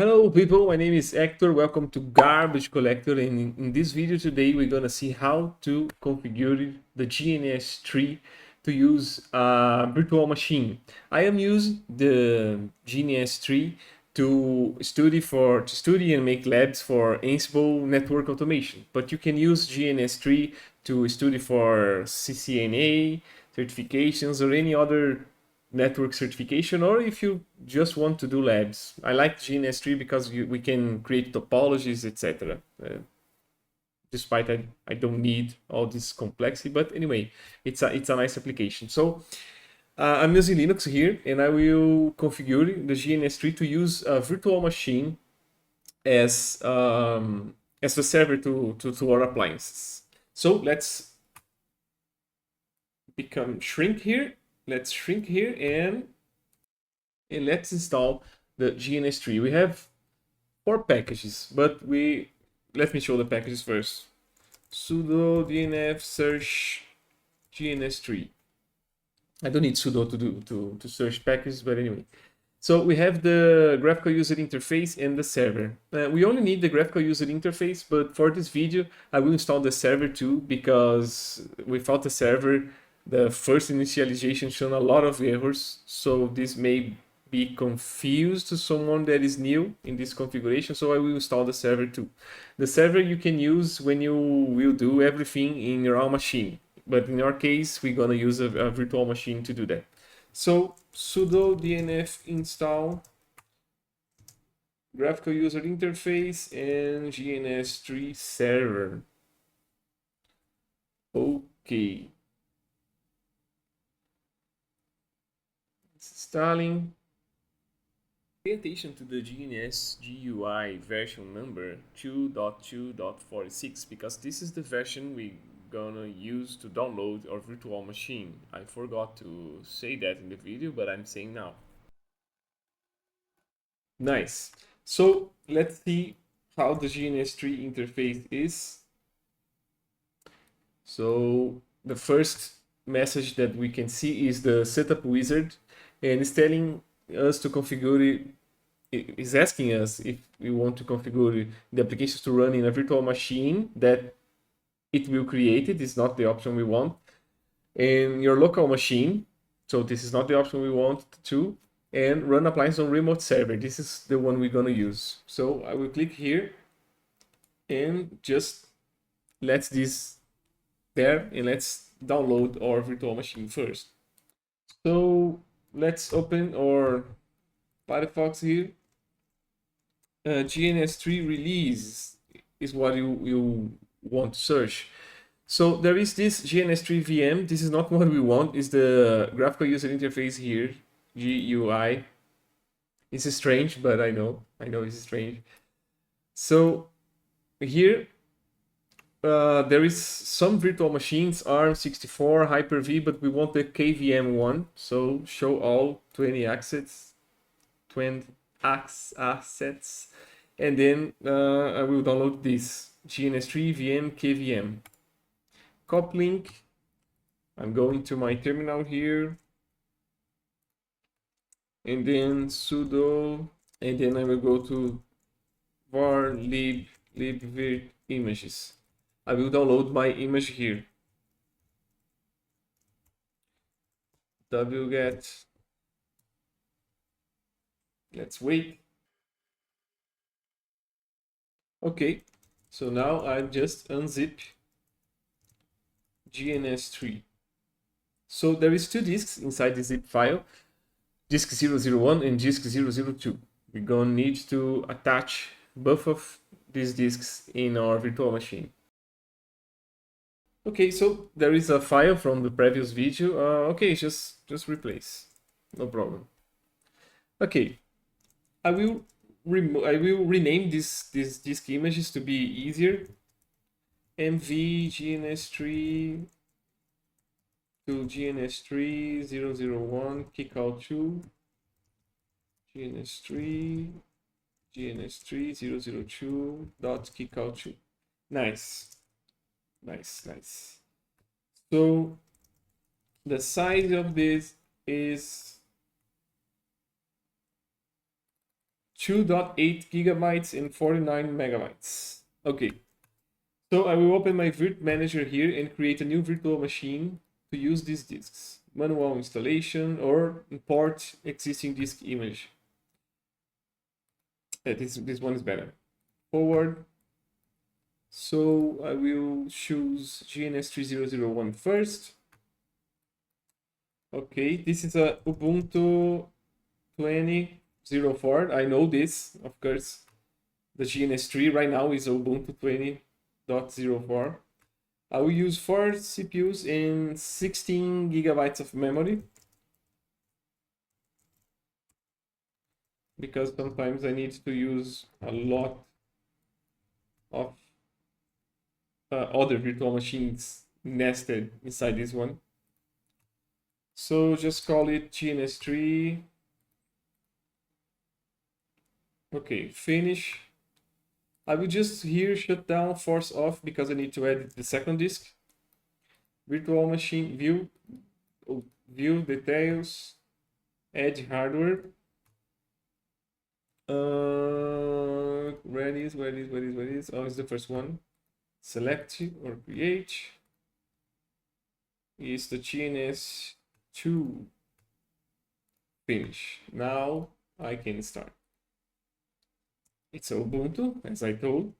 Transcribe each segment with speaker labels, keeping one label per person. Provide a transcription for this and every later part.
Speaker 1: Hello people, my name is Hector. Welcome to Garbage Collector, and in this video today we're gonna see how to configure the GNS3 to use a virtual machine. I am using the GNS3 to study and make labs for Ansible network automation, but you can use GNS3 to study for CCNA certifications or any other network certification, or if you just want to do labs. I like GNS3 because we can create topologies, etc. Despite I don't need all this complexity, but anyway, it's a nice application. So I'm using Linux here, and I will configure the GNS3 to use a virtual machine as the server to our appliances. So let's shrink here. Let's shrink here and let's install the GNS3. We have 4 packages, but let me show the packages first. Sudo dnf search GNS3. I don't need sudo to search packages, but anyway. So we have the graphical user interface and the server. We only need the graphical user interface, but for this video, I will install the server too, because without the server, the first initialization shown a lot of errors. So this may be confused to someone that is new in this configuration. So I will install the server too. The server you can use when you will do everything in your own machine. But in our case, we're gonna use a virtual machine to do that. So sudo dnf install graphical user interface and GNS3 server. Okay. It's installing. Pay attention to the GNS GUI version number 2.2.46 because this is the version we're gonna use to download our virtual machine. I forgot to say that in the video, but I'm saying now. Nice. So let's see how the GNS3 interface is. So the first message that we can see is the setup wizard, and it's telling us to configure it is asking us if we want to configure the applications to run in a virtual machine that it will create. It is not the option we want. And your local machine, so this is not the option we want to, and run appliance on remote server. This is the one we're gonna use. So I will click here and just let's this there, and let's download our virtual machine first. So let's open our Firefox here. GNS3 release is what you want to search. So there is this GNS3 VM. This is not what we want. Is the graphical user interface here, GUI. It's strange, but I know it's strange. So here there is some virtual machines, ARM64, Hyper-V, but we want the KVM one. So show all 20 assets, and then I will download this GNS3 VM KVM. Copy link. I'm going to my terminal here, and then sudo, and then I will go to var libvirt images. I will download my image here. wget. Let's wait. Okay, so now I just unzip GNS3. So there is 2 disks inside the zip file, disk 001 and disk 002. We're gonna need to attach both of these disks in our virtual machine. Okay, so there is a file from the previous video. Okay, just replace, no problem. Okay, I will rename these disk images to be easier. MV GNS3 to GNS3 001 kickout2 GNS3 GNS3 002 dot kickout2. Nice. So the size of this is 2.8 gigabytes and 49 megabytes. Okay, so I will open my Virt Manager here and create a new virtual machine to use these disks. Manual installation or import existing disk image. This one is better. Forward. So I will choose GNS3 first. Okay, this is a Ubuntu 20.04. I know this, of course. The GNS3 right now is Ubuntu 20.04. I will use 4 CPUs and 16 gigabytes of memory. Because sometimes I need to use a lot of other virtual machines nested inside this one. So just call it GNS3. Okay, finish. I will just here shut down force off because I need to edit the second disk. Virtual machine view details, add hardware. Where is? Oh, it's the first one. Select or create. Is the GNS2. Finish. Now I can start. It's Ubuntu, as I told.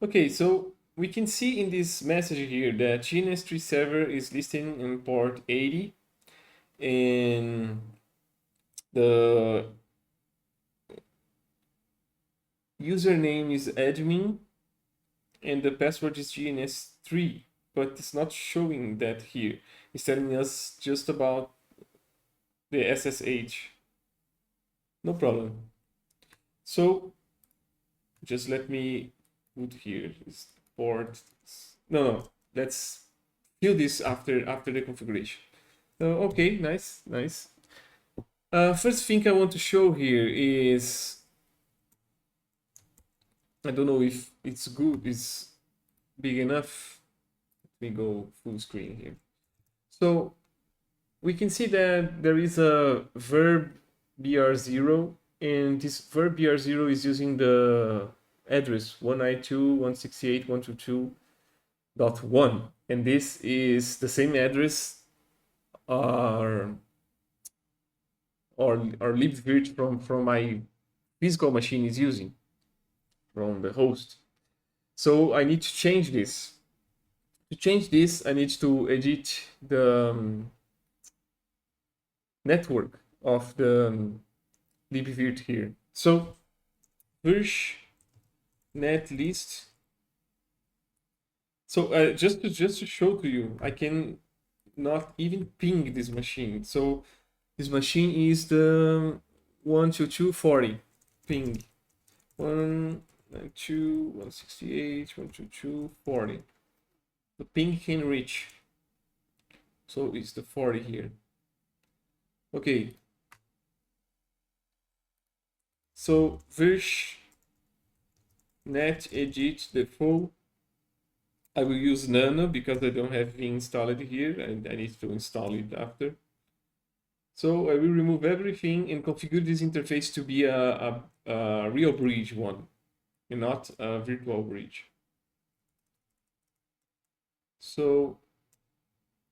Speaker 1: Okay, so we can see in this message here that GNS3 server is listing in port 80 and the username is admin and the password is GNS3, but it's not showing that here. It's telling us just about the SSH. No problem. So just let me put here this port. No, let's fill this after the configuration. Okay, nice. First thing I want to show here is, I don't know if it's good, it's big enough. Let me go full screen here. So we can see that there is a verb br0, and this verb br0 is using the address 192.168.122.1, and this is the same address or libvirt from my physical machine is using from the host. So I need to change this. To change this, I need to edit the network of the libvirt here. So virsh netlist. So just to show to you, I can not even ping this machine. So this machine is the 122.40 ping. 192.168.122.40. The ping can reach. So it's the 40 here. Okay. So virsh net edit default. I will use nano because I don't have it installed here and I need to install it after. So I will remove everything and configure this interface to be a real bridge one and not a virtual bridge. So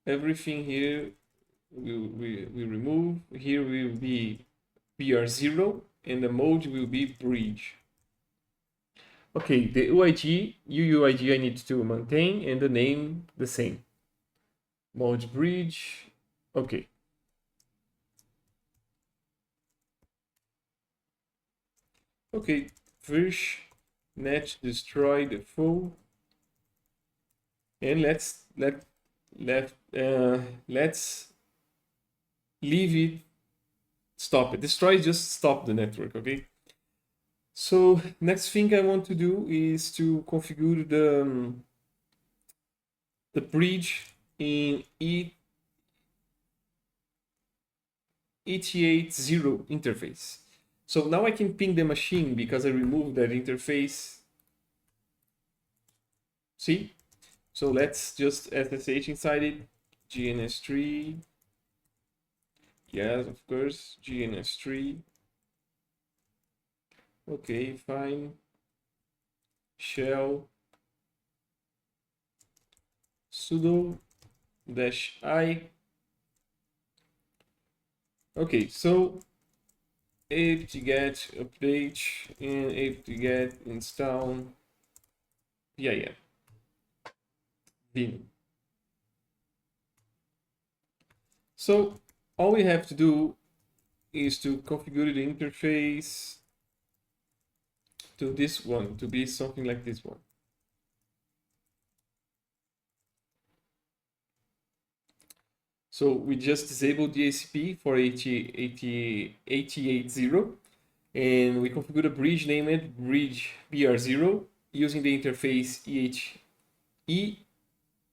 Speaker 1: everything here we remove. Here will be PR0 and the mode will be bridge. Okay, the UUID I need to maintain and the name the same. Mode bridge. Okay. Okay, virsh net destroy the full, and let's leave it. Stop it. Destroy just stop the network. Okay. So next thing I want to do is to configure the bridge in ET80 interface. So now I can ping the machine because I removed that interface. See? So let's just SSH inside it. GNS3. Yes, of course. GNS3. Okay, fine. Shell sudo -i. Okay, so apt-get update and apt-get install pim vim. So all we have to do is to configure the interface to this one to be something like this one. So we just disabled the ACP for 8080, and we configured a bridge named bridge BR0 using the interface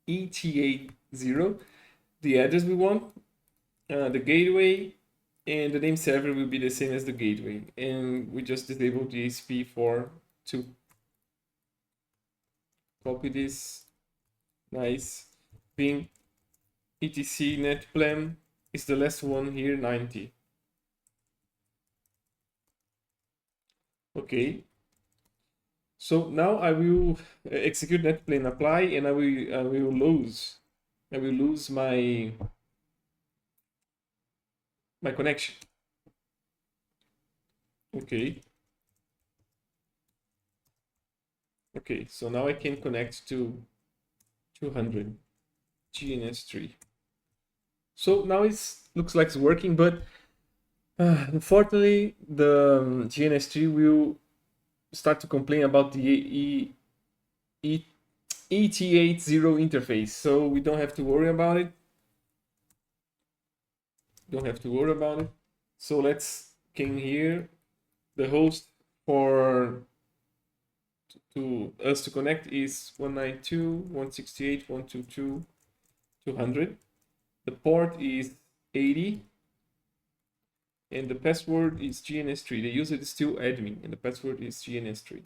Speaker 1: ETA0, the address we want, the gateway, and the name server will be the same as the gateway. And we just disabled the ACP for 2. Copy this. Nice. Ping etc net plan is the last one here, 90. Okay. So now I will execute netplane apply, and I will lose my connection. Okay. Okay, so now I can connect to 200 GNS3. So now it looks like it's working, but unfortunately the GNS3 will start to complain about the ET80 interface. So we don't have to worry about it. So let's came here. The host for to us to connect is 192.168.122.200. The port is 80, and the password is GNS3. The user is still admin, and the password is GNS3.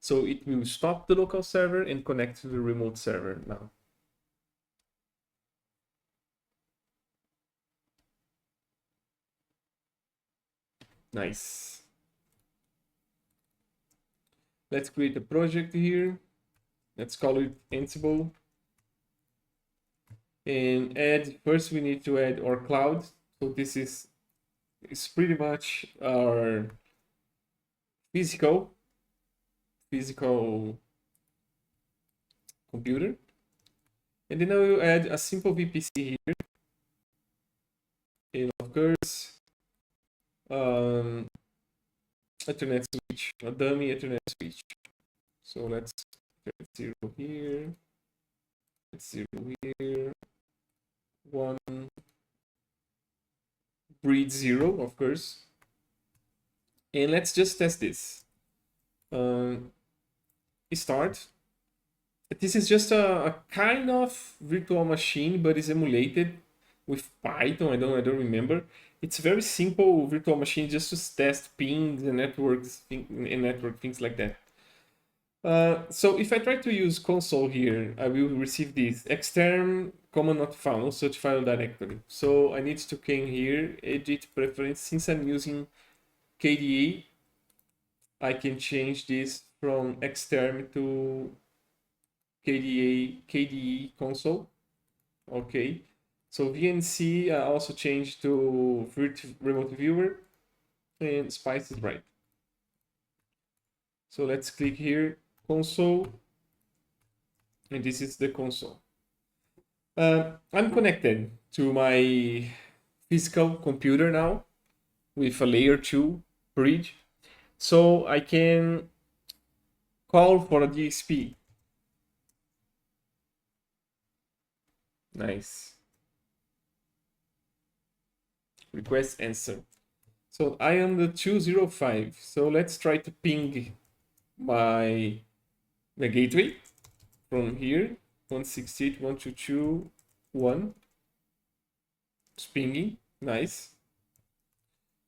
Speaker 1: So it will stop the local server and connect to the remote server now. Nice. Let's create a project here. Let's call it Ansible. And first we need to add our cloud. So this is pretty much our physical computer. And then I will add a simple VPC here. And of course, Ethernet switch, a dummy Ethernet switch. So let's put 0 here, 0 here, 1, breed 0, of course. And let's just test this. Start. This is just a kind of virtual machine, but it's emulated with Python. I don't remember. It's very simple virtual machine just to test pings and network things like that. So if I try to use console here, I will receive this extern command not found, no such file directory. So I need to come here, edit preference. Since I'm using KDE, I can change this from extern to KDE console. Okay. So VNC I also changed to remote viewer, and Spice is right. So let's click here, console, and this is the console. I'm connected to my physical computer now with a layer 2 bridge, so I can call for a DSP. Nice. Request answer. So I am the 205. So let's try to ping the gateway from here. 168.122.1. It's pinging. Nice.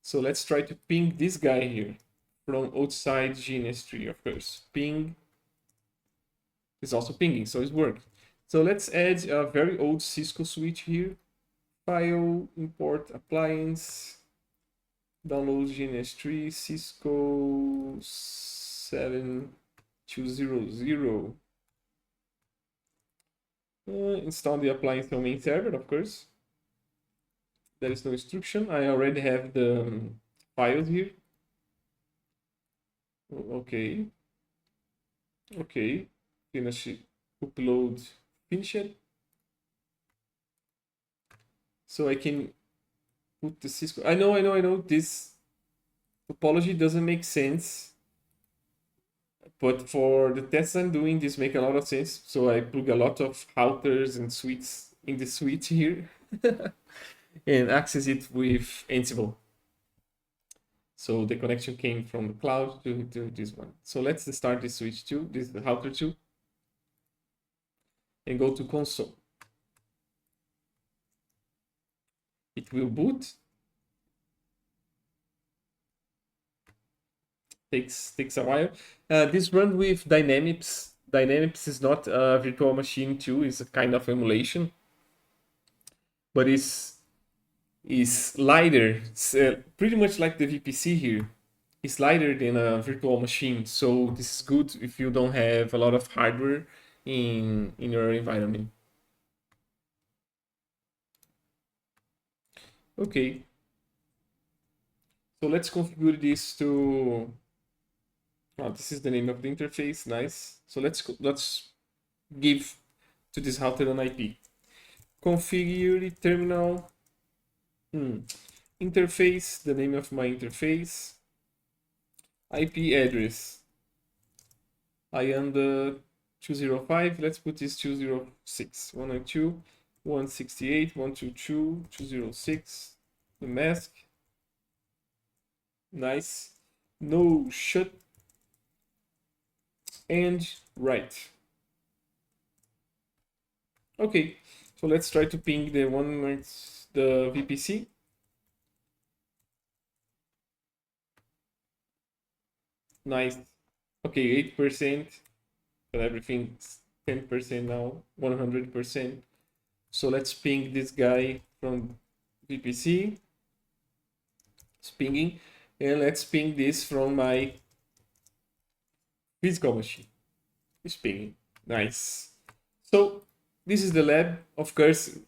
Speaker 1: So let's try to ping this guy here from outside GNS3, of course. Ping It's also pinging, so it's working. So let's add a very old Cisco switch here. File, import appliance, download GNS3, Cisco 7200. Install the appliance on main server, of course. There is no instruction. I already have the files here. Okay. Okay. Finish it. Upload. Finish it. So I can put the Cisco. I know. This topology doesn't make sense. But for the tests I'm doing, this make a lot of sense. So I plug a lot of routers and switches in the switch here and access it with Ansible. So the connection came from the cloud to this one. So let's start this switch 2, this router 2, and go to console. It will boot. Takes a while. This run with Dynamics. Dynamics is not a virtual machine too. It's a kind of emulation, but is lighter. It's pretty much like the VPC here. It's lighter than a virtual machine, so this is good if you don't have a lot of hardware in your environment. Okay. So let's configure this to. Oh, this is the name of the interface. Nice. So let's give to this router an IP. Configure terminal. Interface, the name of my interface. IP address. I am the 205. Let's put this 206. 192, 168, 122, 206. The mask. Nice. No shut. And write. Okay, so let's try to ping the the VPC. Nice. Okay, 8%, but everything's 10% now, 100%. So let's ping this guy from VPC. It's pinging, and let's ping this from my physical machine. It's pinging. Nice. So this is the lab. Of course,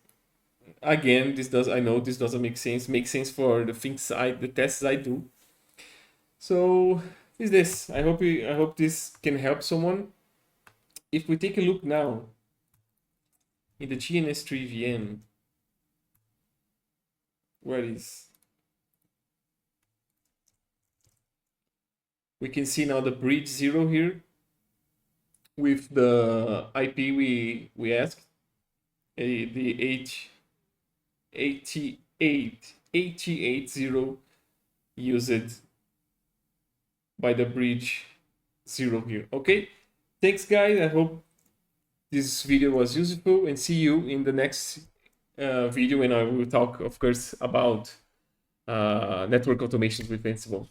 Speaker 1: again, I know this doesn't make sense. Makes sense for the the tests I do. So is this. I hope this can help someone. If we take a look now in the GNS3 VM, where is? We can see now the bridge 0 here with the IP we asked, the 8080 used by the bridge 0 here. Okay, thanks guys. I hope this video was useful, and see you in the next video when I will talk, of course, about network automations with Ansible.